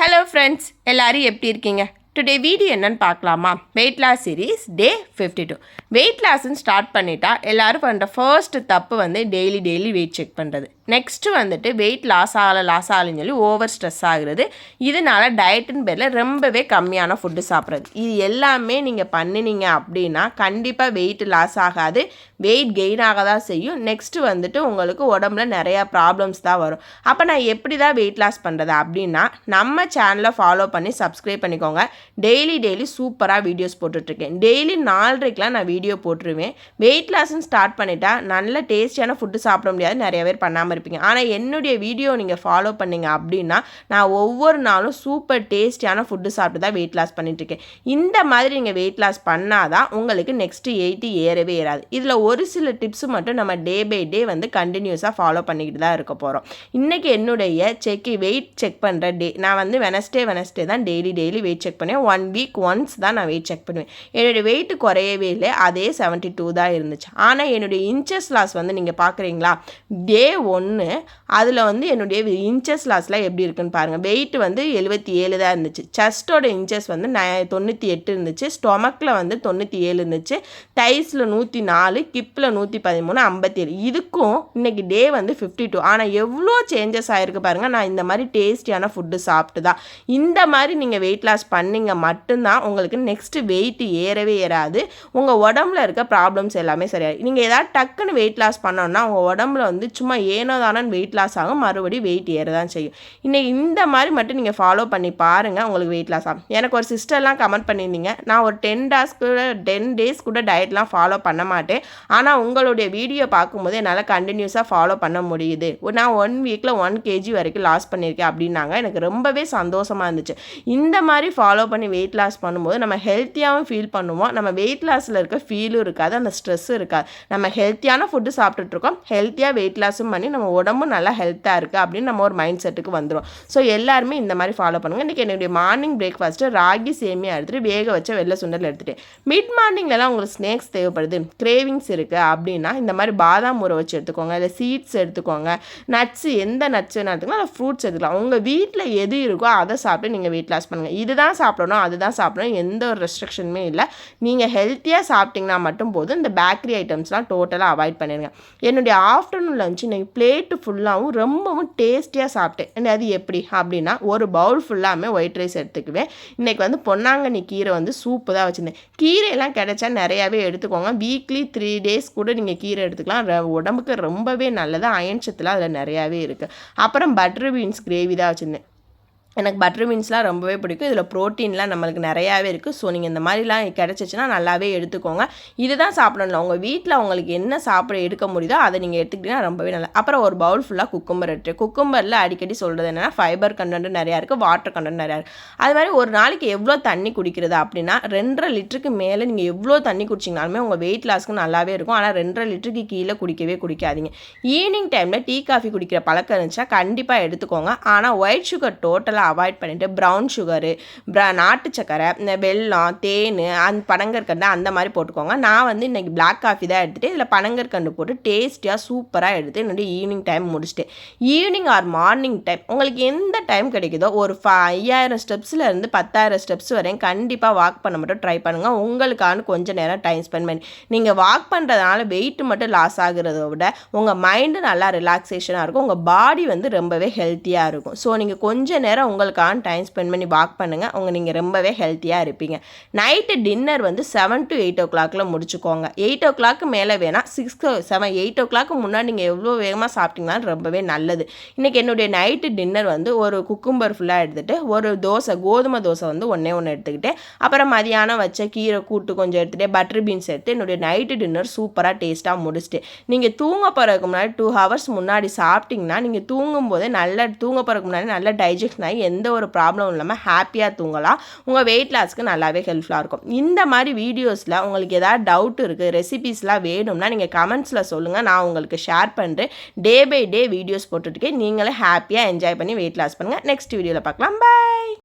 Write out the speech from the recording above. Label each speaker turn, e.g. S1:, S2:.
S1: Hello friends, எல்லாரும் எப்படி இருக்கீங்க? டுடே வீடியோ என்னன்னு பார்க்கலாமா? Weight loss series day 52. Weight லாஸ்ன்னு ஸ்டார்ட் பண்ணிட்டா எல்லாரும் பண்ணுற ஃபர்ஸ்ட் தப்பு வந்து டெய்லி வெயிட் செக் பண்ணுறது. நெக்ஸ்ட்டு வந்துட்டு வெயிட் லாஸ் ஆகலைன்னு சொல்லி ஓவர் ஸ்ட்ரெஸ் ஆகுறது. இதனால டயட்டுன்னு பேரில் ரொம்பவே கம்மியான ஃபுட்டு சாப்பிட்றது. இது எல்லாமே நீங்கள் பண்ணினீங்க அப்படின்னா கண்டிப்பாக வெயிட் லாஸ் ஆகாது, வெயிட் கெயின் ஆக தான் செய்யும். நெக்ஸ்ட்டு வந்துட்டு உங்களுக்கு உடம்புல நிறையா ப்ராப்ளம்ஸ் தான் வரும். அப்போ நான் எப்படி தான் வெயிட் லாஸ் பண்ணுறது அப்படின்னா, நம்ம சேனலை ஃபாலோ பண்ணி சப்ஸ்கிரைப் பண்ணிக்கோங்க. டெய்லி சூப்பராக வீடியோஸ் போட்டுட்ருக்கேன். டெய்லி 4:30க்கெலாம் நான் வீடியோ போட்டுருவேன். வெயிட் லாஸ்ன்னு ஸ்டார்ட் பண்ணிட்டா நல்ல டேஸ்டியான ஃபுட்டு சாப்பிட முடியாது, நிறைய பேர் பண்ணாமல் இருப்பீங்க. ஆனால் என்னுடைய வீடியோ நீங்கள் ஃபாலோ பண்ணிங்க அப்படின்னா நான் ஒவ்வொரு நாளும் சூப்பர் டேஸ்டியான ஃபுட்டு சாப்பிட்டு தான் வெயிட் லாஸ் பண்ணிட்டுருக்கேன். இந்த மாதிரி நீங்கள் வெயிட் லாஸ் பண்ணால் தான் உங்களுக்கு நெக்ஸ்ட்டு 80 ஏறவே ஏறாது. இதில் ஒரு சில டிப்ஸு மட்டும் நம்ம டே பை டே வந்து கண்டினியூஸாக ஃபாலோ பண்ணிக்கிட்டு தான் இருக்க போகிறோம். இன்றைக்கி என்னுடைய வெயிட் செக் பண்ணுற டே. நான் வந்து வெனஸ்டே தான் டெய்லி வெயிட் செக் பண்ணேன். 1 வீக் ஒன்ஸ் தான் நான் வெயிட் செக் பண்ணுவேன். என்னுடைய வெயிட் குறையவே இல்லை, அதே 72 தான் இருந்துச்சு. ஆனால் என்னுடைய இன்ச்சஸ் லாஸ் வந்து நீங்கள் பார்க்குறீங்களா, டே 1 அதில் வந்து என்னுடைய இன்ச்சஸ் லாஸ்லாம் எப்படி இருக்குன்னு பாருங்கள். வெயிட் வந்து 77 தான் இருந்துச்சு. செஸ்ட்டோட இன்ச்சஸ் வந்து 98 இருந்துச்சு. ஸ்டொமக்கில் வந்து 97 இருந்துச்சு. தைஸில் 104, கிப்பில் 113, 57. இதுக்கும் இன்றைக்கி டே வந்து 52. ஆனால் எவ்வளோ சேஞ்சஸ் ஆகிருக்கு பாருங்கள். நான் இந்த மாதிரி டேஸ்டியான ஃபுட்டு சாப்பிட்டு தான். இந்த மாதிரி நீங்கள் வெயிட் லாஸ் பண்ணிங்க மட்டும்தான் உங்களுக்கு நெக்ஸ்ட்டு வெயிட் ஏறவே ஏறாது. உங்கள் உடம்புல இருக்க ப்ராப்ளம்ஸ் எல்லாமே சரியாகும். நீங்கள் ஏதாவது டக்குன்னு வெயிட் லாஸ் பண்ணோன்னா உங்கள் உடம்புல வந்து சும்மா ஏனோ தானோன்னு வெயிட் லாஸ் ஆகும், மறுபடியும் வெயிட் ஏற தான் செய்யும். இன்றைக்கி இந்த மாதிரி மட்டும் நீங்கள் ஃபாலோ பண்ணி பாருங்கள், உங்களுக்கு வெயிட் லாஸ் ஆகும். எனக்கு ஒரு சிஸ்டர்லாம் கமெண்ட் பண்ணியிருந்தீங்க, நான் ஒரு 10 டேஸ் கூட டயட்லாம் ஃபாலோ பண்ண மாட்டேன், ஆனால் உங்களுடைய வீடியோ பார்க்கும்போது என்னால் கண்டினியூஸாக ஃபாலோ பண்ண முடியுது, நான் 1 வீக்கில் 1 kg வரைக்கும் லாஸ் பண்ணியிருக்கேன் அப்படின்னாங்க. எனக்கு ரொம்பவே சந்தோஷமாக இருந்துச்சு. இந்த மாதிரி ஃபாலோ பண்ணி வெயிட் லாஸ் பண்ணும்போது நம்ம ஹெல்த்தியாகவும் ஃபீல் பண்ணுவோம். நம்ம வெயிட் லாஸில் இருக்க ஃபீலும் இருக்காது, அந்த ஸ்ட்ரெஸ்ஸும் இருக்காது. நம்ம ஹெல்த்தியான ஃபுட்டு சாப்பிட்டுட்ருக்கோம், ஹெல்த்தியாக வெயிட் லாஸும் பண்ணி நம்ம உடம்பும் நல்லா ஹெல்த்தாக இருக்குது அப்படின்னு நம்ம ஒரு மைண்ட் செட்டுக்கு வந்துடும். ஸோ எல்லாருமே இந்த மாதிரி ஃபாலோ பண்ணுங்கள். இன்றைக்கி என்னுடைய மார்னிங் பிரேக்ஃபாஸ்ட்டு ராகி சேமியா எடுத்துகிட்டு வேக வச்ச வெள்ளை சுண்டல் எடுத்துகிட்டேன். மிட் மார்னிங்லலாம் உங்களுக்கு ஸ்நாக்ஸ் தேவைப்படுது, கிரேவிங்ஸ் இருக்குது அப்படின்னா இந்த மாதிரி பாதாம் ஊற வச்சு எடுத்துக்கோங்க, இல்லை சீட்ஸ் எடுத்துக்கோங்க, நட்ஸு எந்த நட்ஸ் வேணால் எடுத்துக்கலாம், இல்லை ஃப்ரூட்ஸ் எடுத்துக்கலாம். உங்கள் வீட்டில் எது இருக்கோ அதை சாப்பிட்டு நீங்கள் வெயிட் லாஸ் பண்ணுங்கள். இதுதான் சாப்பிடணும் அதுதான் சாப்பிடணும் எந்த ஒரு ரெஸ்ட்ரிக்ஷனுமே இல்லை. நீங்கள் ஹெல்த்தியாக சாப்பிட்டிங்கன்னா மட்டும் போதும். இந்த பேக்கரி ஐட்டம்ஸ்லாம் டோட்டலாக அவாய்ட் பண்ணிடுங்க. என்னுடைய ஆஃப்டர்நூன் லஞ்ச் இன்றைக்கி பிளேட்டு ஃபுல்லாகவும் ரொம்பவும் டேஸ்டியாக சாப்பிட்டேன். அது எப்படி அப்படின்னா, ஒரு பவுல் ஃபுல்லாமே ஒயிட் ரைஸ் எடுத்துக்குவேன். இன்றைக்கி வந்து பொன்னாங்கண்ணி கீரை வந்து சூப்பு தான் வச்சுருந்தேன். கீரையெல்லாம் கிடைச்சா நிறையாவே எடுத்துக்கோங்க. வீக்லி 3 days கூட நீங்கள் கீரை எடுத்துக்கலாம். உடம்புக்கு ரொம்பவே நல்லது, அயன் சத்துலாம் அதில் நிறையாவே இருக்குது. அப்புறம் பட்டர் பீன்ஸ் கிரேவி தான் வச்சுருந்தேன். எனக்கு பட்டர் பீன்ஸ்லாம் ரொம்பவே பிடிக்கும். இதில் ப்ரோட்டீன்லாம் நம்மளுக்கு நிறையாவே இருக்குது. ஸோ நீங்கள் இந்த மாதிரிலாம் கிடச்சிச்சின்னா நல்லாவே எடுத்துக்கோங்க. இதுதான் சாப்பிடணும். உங்கள் வீட்டில் உங்களுக்கு என்ன சாப்பிட எடுக்க முடியுதோ அதை நீங்கள் எடுத்துக்கிட்டிங்கன்னா ரொம்பவே நல்லா. அப்புறம் ஒரு பவுல் ஃபுல்லாக குக்கும்பர் எடுத்து, குக்கும்பரில் அடிக்கடி சொல்கிறது என்னென்னா ஃபைபர் கண்டென்ட் நிறையா இருக்குது, வாட்டர் கண்டென்ட் நிறையா இருக்குது. அது மாதிரி ஒரு நாளைக்கு எவ்வளோ தண்ணி குடிக்கிறது அப்படின்னா 2.5 லிட்டருக்கு மேலே நீங்கள் எவ்வளோ தண்ணி குடிச்சிங்கனாலுமே உங்கள் வெயிட் லாஸ்க்கு நல்லாவே இருக்கும். ஆனால் 2.5 லிட்டருக்கு கீழே குடிக்கவே குடிக்காதீங்க. ஈவினிங் டைமில் டீ காஃபி குடிக்கிற பழக்கம் இருந்துச்சா கண்டிப்பாக எடுத்துக்கோங்க. ஆனால் ஒயிட் சுகர் டோட்டலாக அவாய்ட் பண்ணிவிட்டு ப்ரௌன் சுகரு, நாட்டு சக்கரை, வெல்லம், தேன், பனங்கற்கண்டு அந்த மாதிரி போட்டுக்கோங்க. நான் வந்து இன்றைக்கி பிளாக் காஃபி தான் எடுத்துகிட்டு இதில் பனங்கற்கண்டு போட்டு டேஸ்டியாக சூப்பராக எடுத்து என்னுடைய ஈவினிங் டைம் முடிச்சிட்டேன். ஈவினிங் ஆர் மார்னிங் டைம் உங்களுக்கு எந்த டைம் கிடைக்குதோ ஒரு 5000 ஸ்டெப்ஸ்லேருந்து 10,000 ஸ்டெப்ஸ் வரையும் கண்டிப்பாக வாக் பண்ண மட்டும் ட்ரை பண்ணுங்கள். உங்களுக்கான கொஞ்சம் நேரம் டைம் ஸ்பெண்ட் பண்ணி நீங்கள் வாக் பண்ணுறதுனால வெயிட் மட்டும் லாஸ் ஆகுறத விட உங்கள் மைண்டு நல்லா ரிலாக்ஸேஷனாக இருக்கும், உங்கள் பாடி வந்து ரொம்பவே ஹெல்த்தியாக இருக்கும். ஸோ நீங்கள் கொஞ்சம் நேரம் உங்களுக்கான டைம் ஸ்பெண்ட் பண்ணி வாக் பண்ணுங்கள், நீங்கள் ரொம்பவே ஹெல்த்தியாக இருப்பீங்க. நைட்டு டின்னர் வந்து 7 to 8 o'clock முடிச்சுக்கோங்க. 8 o'clock மேலே வேணால் 8 o'clock முன்னாடி நீங்கள் எவ்வளோ வேகமாக சாப்பிட்டீங்கன்னாலும் ரொம்பவே நல்லது. இன்றைக்கி என்னுடைய நைட்டு டின்னர் வந்து ஒரு குக்கும்பர் ஃபுல்லாக எடுத்துகிட்டு ஒரு தோசை, கோதுமை தோசை வந்து ஒன்றே எடுத்துக்கிட்டு, அப்புறம் மதியானம் வச்ச கீரை கூட்டு கொஞ்சம் எடுத்துகிட்டு பட்டர் பீன்ஸ் எடுத்து என்னுடைய நைட்டு டின்னர் சூப்பராக டேஸ்ட்டாக முடிச்சுட்டு, நீங்கள் தூங்க போகிறதுக்கு முன்னாடி 2 hours முன்னாடி சாப்பிட்டிங்கன்னா நீங்கள் தூங்கும்போதே தூங்க போகிறதுக்கு முன்னாடி நல்லா டைஜஷன் ஆகி எந்த ஒரு ப்ராப்ளம் இல்லாமல் ஹாப்பியாக தூங்கலாம். உங்கள் வெயிட் லாஸ்க்கு நல்லாவே ஹெல்ப்ஃபுல்லாக இருக்கும். இந்த மாதிரி வீடியோஸில் உங்களுக்கு ஏதாவது டவுட் இருக்குது, ரெசிபீஸ்லாம் வேணும்னா நீங்கள் கமெண்ட்ஸில் சொல்லுங்கள், நான் உங்களுக்கு ஷேர் பண்ணுறேன். டே பை டே வீடியோஸ் போட்டுருக்கேன். நீங்களே ஹாப்பியாக என்ஜாய் பண்ணி வெயிட் லாஸ் பண்ணுங்கள். நெக்ஸ்ட் வீடியோவில் பார்க்கலாம். பாய்.